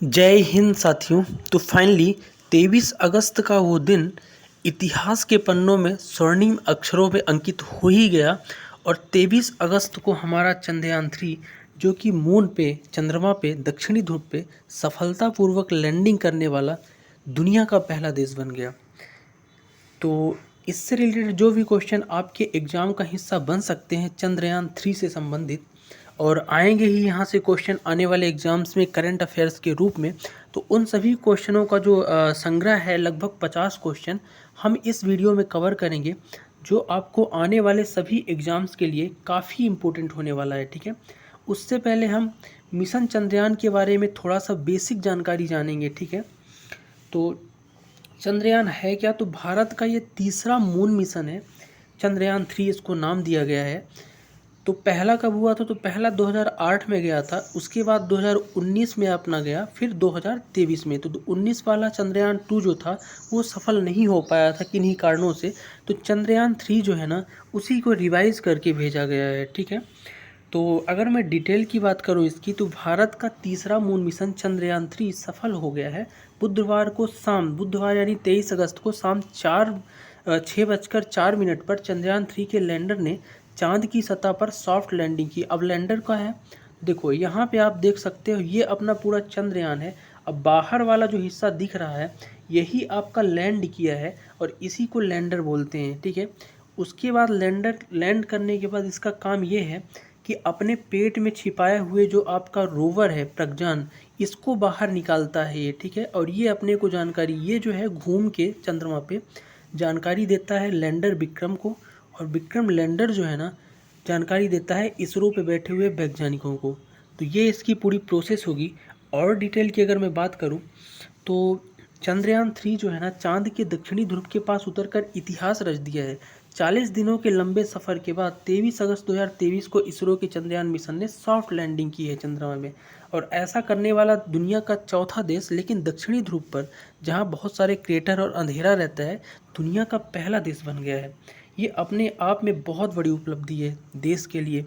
जय हिंद साथियों। तो फाइनली 23 अगस्त का वो दिन इतिहास के पन्नों में स्वर्णिम अक्षरों में अंकित हो ही गया। और 23 अगस्त को हमारा चंद्रयान 3 जो कि मून पे चंद्रमा पे दक्षिणी ध्रुव पे सफलतापूर्वक लैंडिंग करने वाला दुनिया का पहला देश बन गया। तो इससे रिलेटेड जो भी क्वेश्चन आपके एग्ज़ाम का हिस्सा बन सकते हैं चंद्रयान 3 से संबंधित, और आएंगे ही यहाँ से क्वेश्चन आने वाले एग्जाम्स में करंट अफेयर्स के रूप में, तो उन सभी क्वेश्चनों का जो संग्रह है लगभग 50 क्वेश्चन हम इस वीडियो में कवर करेंगे, जो आपको आने वाले सभी एग्ज़ाम्स के लिए काफ़ी इम्पोर्टेंट होने वाला है। ठीक है, उससे पहले हम मिशन चंद्रयान के बारे में थोड़ा सा बेसिक जानकारी जानेंगे। ठीक है, तो चंद्रयान है क्या? तो भारत का ये तीसरा मून मिशन है। चंद्रयान 3 इसको नाम दिया गया है। तो पहला कब हुआ था? तो पहला 2008 में गया था, उसके बाद 2019 में अपना गया, फिर 2023 में। तो 19 वाला चंद्रयान 2 जो था वो सफल नहीं हो पाया था किन्हीं कारणों से। तो चंद्रयान 3 जो है ना, उसी को रिवाइज करके भेजा गया है। ठीक है, तो अगर मैं डिटेल की बात करूं इसकी, तो भारत का तीसरा मून मिशन चंद्रयान 3 सफल हो गया है। बुधवार यानी 23 अगस्त को शाम 6:04 पर चंद्रयान 3 के लैंडर ने चांद की सतह पर सॉफ्ट लैंडिंग की। अब लैंडर का है, देखो यहाँ पे आप देख सकते हो, ये अपना पूरा चंद्रयान है। अब बाहर वाला जो हिस्सा दिख रहा है यही आपका लैंड किया है, और इसी को लैंडर बोलते हैं। ठीक है, उसके बाद लैंडर लैंड करने के बाद इसका काम ये है कि अपने पेट में छिपाए हुए जो आपका रोवर है प्रज्ञान, इसको बाहर निकालता है ये। ठीक है, और ये अपने को जानकारी, ये जो है घूम के चंद्रमा पे जानकारी देता है लैंडर विक्रम को, और विक्रम लैंडर जो है ना जानकारी देता है इसरो पे बैठे हुए वैज्ञानिकों को। तो ये इसकी पूरी प्रोसेस होगी। और डिटेल की अगर मैं बात करूं, तो चंद्रयान 3 जो है ना चांद के दक्षिणी ध्रुव के पास उतरकर इतिहास रच दिया है। 40 दिनों के लंबे सफ़र के बाद 23 अगस्त 2023 को इसरो के चंद्रयान मिशन ने सॉफ्ट लैंडिंग की है चंद्रमा में। और ऐसा करने वाला दुनिया का चौथा देश, लेकिन दक्षिणी ध्रुव पर जहां बहुत सारे क्रेटर और अंधेरा रहता है, दुनिया का पहला देश बन गया है। ये अपने आप में बहुत बड़ी उपलब्धि है देश के लिए।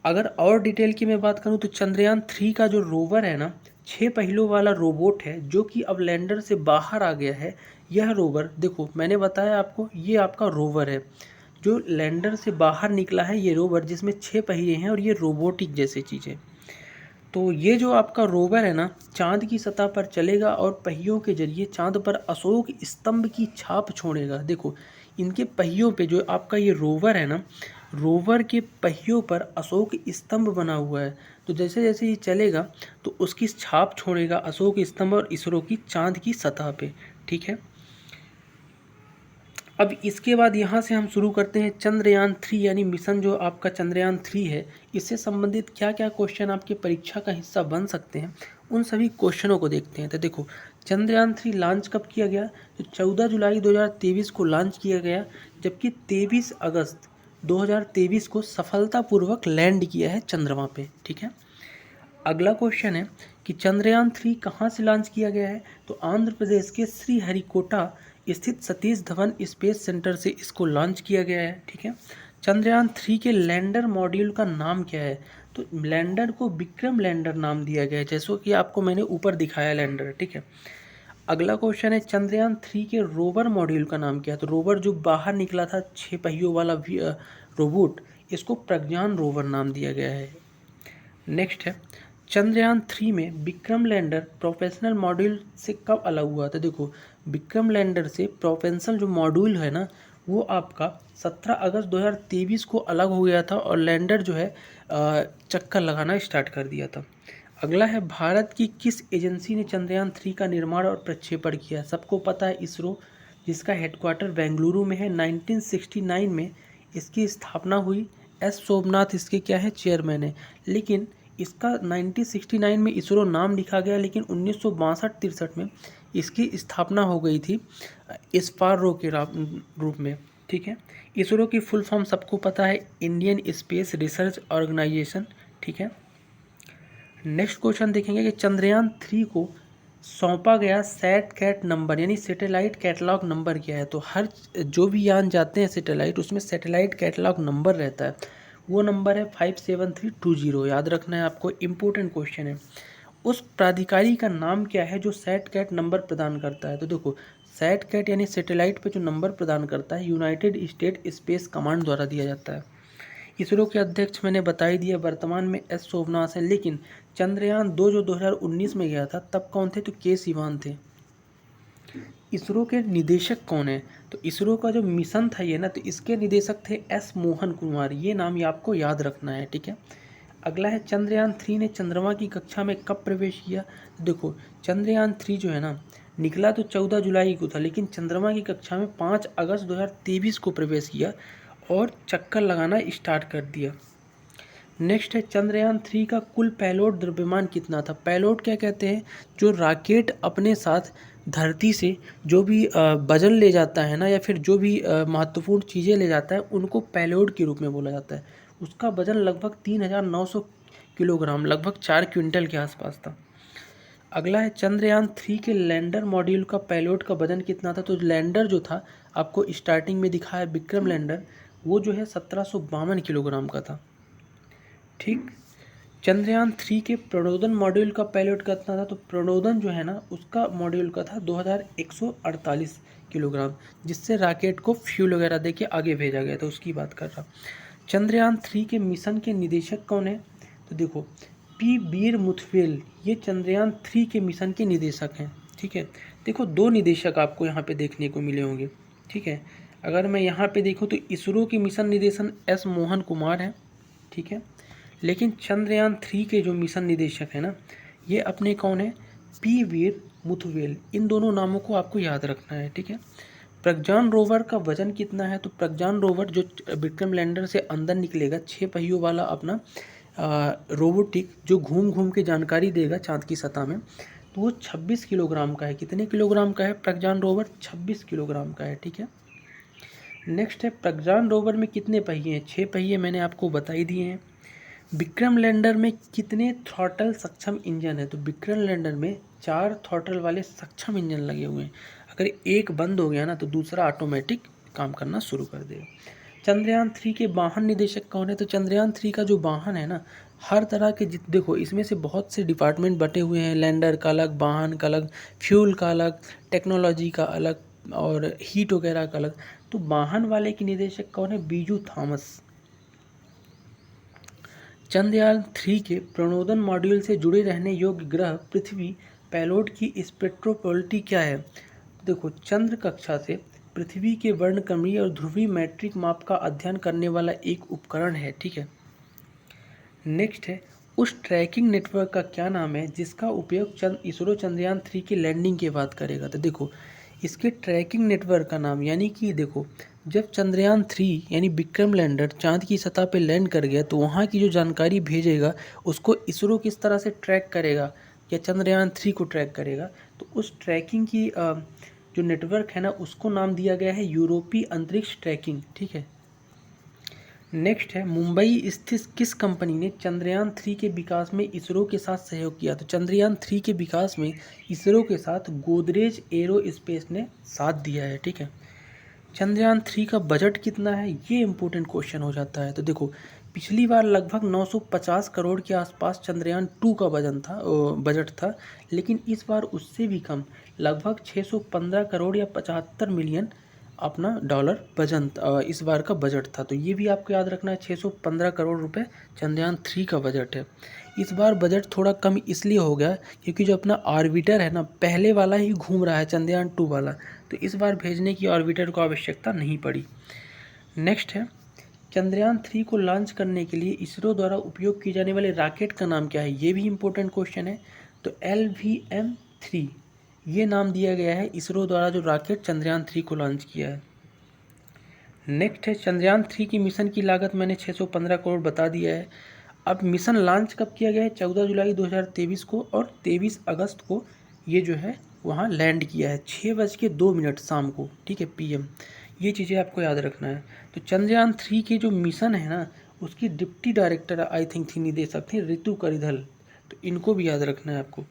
अगर और डिटेल की मैं बात करूं, तो चंद्रयान 3 का जो रोवर है ना, 6 पहियों वाला रोबोट है, जो कि अब लैंडर से बाहर आ गया है। यह रोवर, देखो मैंने बताया आपको, ये आपका रोवर है जो लैंडर से बाहर निकला है। ये रोवर जिसमें 6 पहिए हैं और ये रोबोटिक जैसी चीज़ें। तो ये जो आपका रोवर है ना, चांद की सतह पर चलेगा और पहियों के जरिए चांद पर अशोक स्तंभ की छाप छोड़ेगा। देखो इनके पहियों पे जो आपका ये रोवर है ना, रोवर के पहियों पर अशोक स्तंभ बना हुआ है। तो जैसे जैसे ये चलेगा तो उसकी छाप छोड़ेगा अशोक स्तंभ और इसरो की चांद की सतह पे। ठीक है, अब इसके बाद यहाँ से हम शुरू करते हैं चंद्रयान 3 यानी मिशन जो आपका चंद्रयान 3 है, इससे संबंधित क्या क्या क्वेश्चन आपके परीक्षा का हिस्सा बन सकते हैं, उन सभी क्वेश्चनों को देखते हैं। तो देखो चंद्रयान 3 लॉन्च कब किया गया? तो 14 जुलाई 2023 को लॉन्च किया गया, जबकि 23 अगस्त 2023 को सफलतापूर्वक लैंड किया है चंद्रमा पे। ठीक है, अगला क्वेश्चन है कि चंद्रयान 3 कहाँ से लॉन्च किया गया है? तो आंध्र प्रदेश के श्रीहरिकोटा स्थित सतीश धवन स्पेस सेंटर से इसको लॉन्च किया गया है। ठीक है, चंद्रयान 3 के लैंडर मॉड्यूल का नाम क्या है? तो लैंडर को विक्रम लैंडर नाम दिया गया है, जैसो कि आपको मैंने ऊपर दिखाया लैंडर। ठीक है, अगला क्वेश्चन है चंद्रयान 3 के रोवर मॉड्यूल का नाम क्या है? तो रोवर जो बाहर निकला था 6 पहियों वाला रोबोट, इसको प्रज्ञान रोवर नाम दिया गया है। नेक्स्ट है चंद्रयान 3 में विक्रम लैंडर प्रोफेशनल मॉड्यूल से कब अलग हुआ था? देखो विक्रम लैंडर से प्रोफेशनल जो मॉड्यूल है ना, वो आपका 17 अगस्त 2023 को अलग हो गया था, और लैंडर जो है चक्कर लगाना स्टार्ट कर दिया था। अगला है भारत की किस एजेंसी ने चंद्रयान 3 का निर्माण और प्रक्षेपण किया? सबको पता है इसरो, जिसका हेडक्वार्टर बेंगलुरु में है। 1969 में इसकी स्थापना हुई। एस सोमनाथ इसके क्या है? चेयरमैन है। लेकिन इसका 1969 में इसरो नाम लिखा गया, लेकिन 1962-63 में इसकी स्थापना हो गई थी इस्पारो के रूप में। ठीक है, इसरो की फुल फॉर्म सबको पता है, इंडियन स्पेस रिसर्च ऑर्गेनाइजेशन। ठीक है, नेक्स्ट क्वेश्चन देखेंगे कि चंद्रयान 3 को सौंपा गया सैट कैट नंबर यानी सैटेलाइट कैटलॉग नंबर क्या है? तो हर जो भी यान जाते हैं सैटेलाइट, उसमें सैटेलाइट कैटलॉग नंबर रहता है, वो नंबर है 57320। याद रखना है आपको, इम्पोर्टेंट क्वेश्चन है। उस प्राधिकारी का नाम क्या है जो सैट कैट नंबर प्रदान करता है? तो देखो, सैट कैट यानी सैटेलाइट पे जो नंबर प्रदान करता है यूनाइटेड स्टेट स्पेस कमांड द्वारा दिया जाता है। इसरो के अध्यक्ष मैंने बता ही दिया, वर्तमान में एस सोमनाथ है। लेकिन चंद्रयान 2 जो 2019 में गया था तब कौन थे? तो के सिवान थे। इसरो के निदेशक कौन है? तो इसरो का जो मिशन था ये ना, तो इसके निदेशक थे एस मोहन कुमार। ये नाम ये आपको याद रखना है, ठीक है। अगला है, चंद्रयान 3 ने चंद्रमा की कक्षा में कब प्रवेश किया? देखो, चंद्रयान 3 जो है ना, निकला तो 14 जुलाई को था, लेकिन चंद्रमा की कक्षा में 5 अगस्त 2023 को प्रवेश किया और चक्कर लगाना स्टार्ट कर दिया। नेक्स्ट है, चंद्रयान 3 का कुल पेलोड द्रव्यमान कितना था? पेलोड क्या कहते हैं? जो रॉकेट अपने साथ धरती से जो भी वजन ले जाता है ना, या फिर जो भी महत्वपूर्ण चीज़ें ले जाता है, उनको पेलोड के रूप में बोला जाता है। उसका वजन लगभग 3900 किलोग्राम, लगभग 4 क्विंटल के आसपास था। अगला है, चंद्रयान 3 के लैंडर मॉड्यूल का पेलोड का वजन कितना था? तो लैंडर जो था, आपको स्टार्टिंग में दिखा है विक्रम लैंडर, वो जो है 1752 किलोग्राम का था, ठीक। चंद्रयान 3 के प्रणोदन मॉड्यूल का पेलोड कितना था? तो प्रणोदन जो है ना, उसका मॉड्यूल का था 2148 किलोग्राम, जिससे रॉकेट को फ्यूल वगैरह देके आगे भेजा गया था, उसकी बात कर रहा। चंद्रयान 3 के मिशन के निदेशक कौन है? तो देखो, पी वीर मुथवेल, ये चंद्रयान 3 के मिशन के निदेशक हैं, ठीक है। देखो, 2 निदेशक आपको यहाँ पे देखने को मिले होंगे, ठीक है। अगर मैं यहाँ पे देखूँ तो इसरो के मिशन निदेशन एस मोहन कुमार हैं, ठीक है। लेकिन चंद्रयान 3 के जो मिशन निदेशक है ना, ये अपने कौन है? पी वीर मुथवेल। इन दोनों नामों को आपको याद रखना है, ठीक है। प्रज्ञान रोवर का वजन कितना है? तो प्रज्ञान रोवर जो विक्रम लैंडर से अंदर निकलेगा, 6 पहियों वाला अपना रोबोटिक, जो घूम घूम के जानकारी देगा चांद की सतह में, तो वो 26 किलोग्राम का है। कितने किलोग्राम का है प्रज्ञान रोवर? 26 किलोग्राम का है, ठीक है। नेक्स्ट है, प्रज्ञान रोवर में कितने पहिए हैं? 6 पहिए मैंने आपको बता ही दिए हैं। विक्रम लैंडर में कितने थ्रॉटल सक्षम इंजन है? तो विक्रम लैंडर में 4 थ्रॉटल वाले सक्षम इंजन लगे हुए हैं। अगर एक बंद हो गया ना, तो दूसरा ऑटोमेटिक काम करना शुरू कर देगा। चंद्रयान 3 के वाहन निदेशक कौन है? तो चंद्रयान 3 का जो वाहन है ना, हर तरह के देखो, इसमें से बहुत से डिपार्टमेंट बटे हुए हैं। लैंडर का अलग, वाहन का अलग, फ्यूल का अलग, टेक्नोलॉजी का अलग, और हीट वगैरह का अलग। तो वाहन वाले के निदेशक कौन है? बीजू थॉमस। चंद्रयान 3 के प्रणोदन मॉड्यूल से जुड़े रहने योग्य ग्रह पृथ्वी पेलोड की स्पेक्ट्रोपॉलिटी क्या है? देखो, चंद्र कक्षा से पृथ्वी के वर्णक्रमीय और ध्रुवीय मैट्रिक माप का अध्ययन करने वाला एक उपकरण है, ठीक है। नेक्स्ट है, उस ट्रैकिंग नेटवर्क का क्या नाम है जिसका उपयोग इसरो चंद्रयान 3 की लैंडिंग के बाद करेगा? तो देखो, इसके ट्रैकिंग नेटवर्क का नाम, यानी कि देखो, जब चंद्रयान 3 यानी विक्रम लैंडर चांद की सतह पर लैंड कर गया, तो वहाँ की जो जानकारी भेजेगा उसको इसरो किस तरह से ट्रैक करेगा, या चंद्रयान 3 को ट्रैक करेगा? तो उस ट्रैकिंग की जो नेटवर्क है ना, उसको नाम दिया गया है यूरोपीय अंतरिक्ष ट्रैकिंग, ठीक है। नेक्स्ट है, मुंबई स्थित किस कंपनी ने चंद्रयान 3 के विकास में इसरो के साथ सहयोग किया? तो चंद्रयान 3 के विकास में इसरो के साथ गोदरेज एरोस्पेस ने साथ दिया है, ठीक है। चंद्रयान 3 का बजट कितना है? ये इंपॉर्टेंट क्वेश्चन हो जाता है। तो देखो, पिछली बार लगभग 950 करोड़ के आसपास चंद्रयान 2 का बजट था, लेकिन इस बार उससे भी कम, लगभग 615 करोड़ या 75 मिलियन अपना डॉलर इस बार का बजट था। तो ये भी आपको याद रखना है, 615 करोड़ रुपए चंद्रयान 3 का बजट है। इस बार बजट थोड़ा कम इसलिए हो गया क्योंकि जो अपना ऑर्बिटर है ना, पहले वाला ही घूम रहा है, चंद्रयान 2 वाला, तो इस बार भेजने की ऑर्बिटर को आवश्यकता नहीं पड़ी। नेक्स्ट है, चंद्रयान 3 को लॉन्च करने के लिए इसरो द्वारा उपयोग किए जाने वाले रॉकेट का नाम क्या है? ये भी इम्पोर्टेंट क्वेश्चन है। तो LVM-3 ये नाम दिया गया है इसरो द्वारा जो रॉकेट चंद्रयान 3 को लॉन्च किया है। नेक्स्ट है, चंद्रयान 3 की मिशन की लागत मैंने 615 करोड़ बता दिया है। अब मिशन लॉन्च कब किया गया है? 14 जुलाई 2023 को, और 23 अगस्त को ये जो है वहाँ लैंड किया है, 6:02 शाम को, ठीक है, PM। ये चीज़ें आपको याद रखना है। तो चंद्रयान 3 के जो मिशन है ना, उसकी डिप्टी डायरेक्टर आई थिंक थी निदेशक थी ऋतु करिधल, तो इनको भी याद रखना है आपको।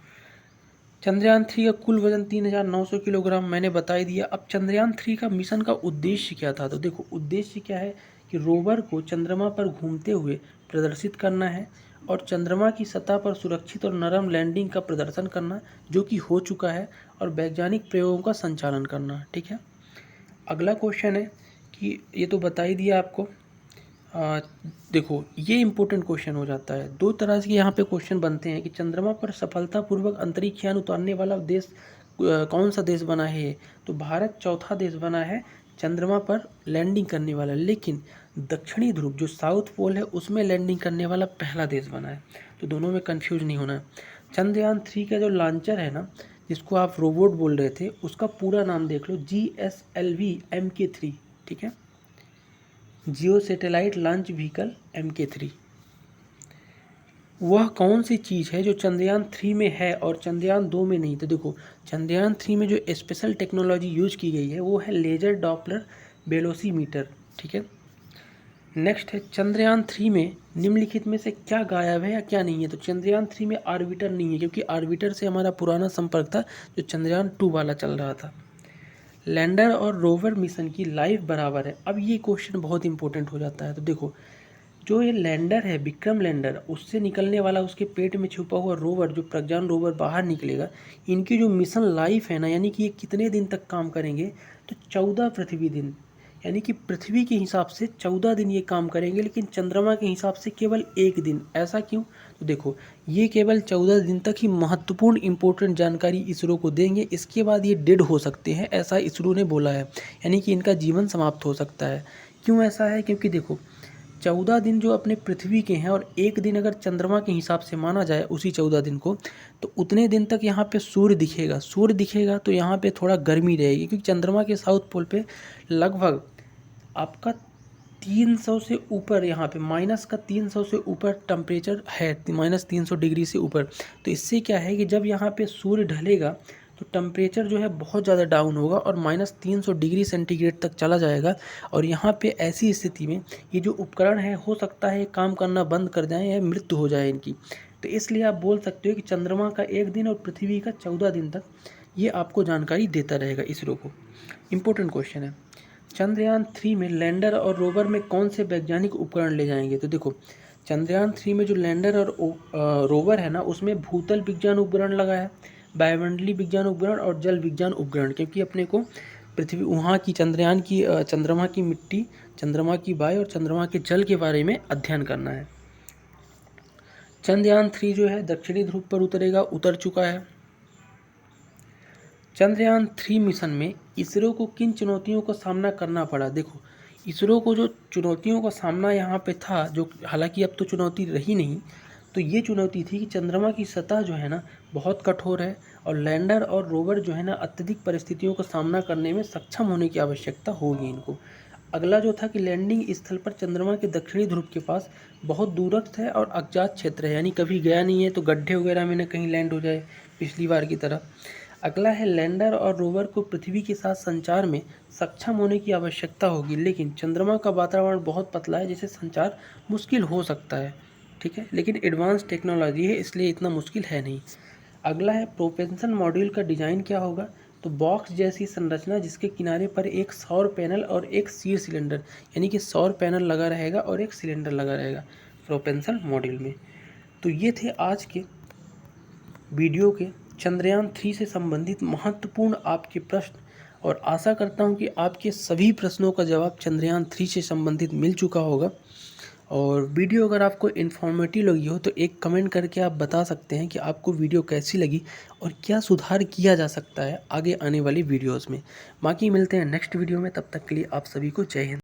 चंद्रयान 3 का कुल वजन 3900 किलोग्राम मैंने बता ही दिया। अब चंद्रयान 3 का मिशन का उद्देश्य क्या था? तो देखो, उद्देश्य क्या है कि रोवर को चंद्रमा पर घूमते हुए प्रदर्शित करना है और चंद्रमा की सतह पर सुरक्षित और नरम लैंडिंग का प्रदर्शन करना, जो कि हो चुका है, और वैज्ञानिक प्रयोगों का संचालन करना। ठीक है। अगला क्वेश्चन है कि ये तो बता ही दिया आपको। देखो ये इम्पोर्टेंट क्वेश्चन हो जाता है। दो तरह से यहाँ पे क्वेश्चन बनते हैं कि चंद्रमा पर सफलतापूर्वक अंतरिक्ष यान उतारने वाला देश कौन सा देश बना है। तो भारत चौथा देश बना है चंद्रमा पर लैंडिंग करने वाला, लेकिन दक्षिणी ध्रुव जो साउथ पोल है उसमें लैंडिंग करने वाला पहला देश बना है। तो दोनों में कंफ्यूज नहीं होना है। चंद्रयान 3 का जो लॉन्चर है ना, जिसको आप रोबोट बोल रहे थे, उसका पूरा नाम देख लो, GSLV MK3। ठीक है, जियो सैटेलाइट लॉन्च व्हीकल MK3। वह कौन सी चीज़ है जो चंद्रयान 3 में है और चंद्रयान 2 में नहीं। तो देखो चंद्रयान 3 में जो स्पेशल टेक्नोलॉजी यूज की गई है वो है लेजर डॉपलर वेलोसीमीटर। ठीक है। नेक्स्ट है चंद्रयान 3 में निम्नलिखित में से क्या गायब है या क्या नहीं है। तो चंद्रयान 3 में ऑर्बिटर नहीं है, क्योंकि ऑर्बिटर से हमारा पुराना संपर्क था जो चंद्रयान 2 वाला चल रहा था। लैंडर और रोवर मिशन की लाइफ बराबर है। अब ये क्वेश्चन बहुत इंपॉर्टेंट हो जाता है। तो देखो जो ये लैंडर है, विक्रम लैंडर, उससे निकलने वाला उसके पेट में छुपा हुआ रोवर, जो प्रज्ञान रोवर बाहर निकलेगा, इनकी जो मिशन लाइफ है ना, यानी कि ये कितने दिन तक काम करेंगे, तो 14 पृथ्वी दिन, यानी कि पृथ्वी के हिसाब से 14 दिन ये काम करेंगे, लेकिन चंद्रमा के हिसाब से केवल 1 दिन। ऐसा क्यों। तो देखो ये केवल 14 दिन तक ही महत्वपूर्ण इंपॉर्टेंट जानकारी इसरो को देंगे, इसके बाद ये डेड हो सकते हैं, ऐसा इसरो ने बोला है, यानी कि इनका जीवन समाप्त हो सकता है। क्यों ऐसा है, क्योंकि देखो 14 दिन जो अपने पृथ्वी के हैं और 1 दिन अगर चंद्रमा के हिसाब से माना जाए उसी 14 दिन को, तो उतने दिन तक यहाँ पे सूर्य दिखेगा। सूर्य दिखेगा तो यहाँ पे थोड़ा गर्मी रहेगी, क्योंकि चंद्रमा के साउथ पोल पे लगभग आपका 300 से ऊपर, यहाँ पे -300 से ऊपर टेम्परेचर है, -300 डिग्री से ऊपर। तो इससे क्या है कि जब यहाँ पे सूर्य ढलेगा तो टेम्परेचर जो है बहुत ज़्यादा डाउन होगा और -300 डिग्री सेंटीग्रेड तक चला जाएगा। और यहाँ पे ऐसी स्थिति में ये जो उपकरण है हो सकता है काम करना बंद कर जाएँ या मृत्यु हो जाए इनकी। तो इसलिए आप बोल सकते हो कि चंद्रमा का 1 दिन और पृथ्वी का 14 दिन तक ये आपको जानकारी देता रहेगा इसरो को। इम्पोर्टेंट क्वेश्चन है। चंद्रयान 3 में लैंडर और रोवर में कौन से वैज्ञानिक उपकरण ले जाएंगे। तो देखो चंद्रयान 3 में जो लैंडर और रोवर है ना, उसमें भूतल विज्ञान उपकरण लगा है, वायुमंडलीय विज्ञान उपकरण और जल विज्ञान उपकरण, क्योंकि अपने को पृथ्वी वहाँ की चंद्रयान की चंद्रमा की मिट्टी, चंद्रमा की वायु और चंद्रमा के जल के बारे में अध्ययन करना है। चंद्रयान 3 जो है दक्षिणी ध्रुव पर उतरेगा, उतर चुका है। चंद्रयान 3 मिशन में इसरो को किन चुनौतियों का सामना करना पड़ा। देखो इसरो को जो चुनौतियों का सामना यहाँ पे था, जो हालांकि अब तो चुनौती रही नहीं, तो ये चुनौती थी कि चंद्रमा की सतह जो है ना बहुत कठोर है और लैंडर और रोवर जो है ना अत्यधिक परिस्थितियों का सामना करने में सक्षम होने की आवश्यकता होगी इनको। अगला जो था कि लैंडिंग स्थल पर चंद्रमा के दक्षिणी ध्रुव के पास बहुत दूरस्थ है और अज्ञात क्षेत्र है, यानी कभी गया नहीं है, तो गड्ढे वगैरह में न कहीं लैंड हो जाए पिछली बार की तरह। अगला है लैंडर और रोवर को पृथ्वी के साथ संचार में सक्षम होने की आवश्यकता होगी, लेकिन चंद्रमा का वातावरण बहुत पतला है जिससे संचार मुश्किल हो सकता है। ठीक है, लेकिन एडवांस टेक्नोलॉजी है इसलिए इतना मुश्किल है नहीं। अगला है प्रोपेल्शन मॉड्यूल का डिज़ाइन क्या होगा। तो बॉक्स जैसी संरचना जिसके किनारे पर एक सौर पैनल और एक सीड सिलेंडर, यानी कि सौर पैनल लगा रहेगा और एक सिलेंडर लगा रहेगा प्रोपेल्शन मॉड्यूल में। तो ये थे आज के वीडियो के चंद्रयान 3 से संबंधित महत्वपूर्ण आपके प्रश्न, और आशा करता हूं कि आपके सभी प्रश्नों का जवाब चंद्रयान 3 से संबंधित मिल चुका होगा। और वीडियो अगर आपको इन्फॉर्मेटिव लगी हो तो एक कमेंट करके आप बता सकते हैं कि आपको वीडियो कैसी लगी और क्या सुधार किया जा सकता है आगे आने वाली वीडियोस में। बाकी मिलते हैं नेक्स्ट वीडियो में, तब तक के लिए आप सभी को जय हिंद।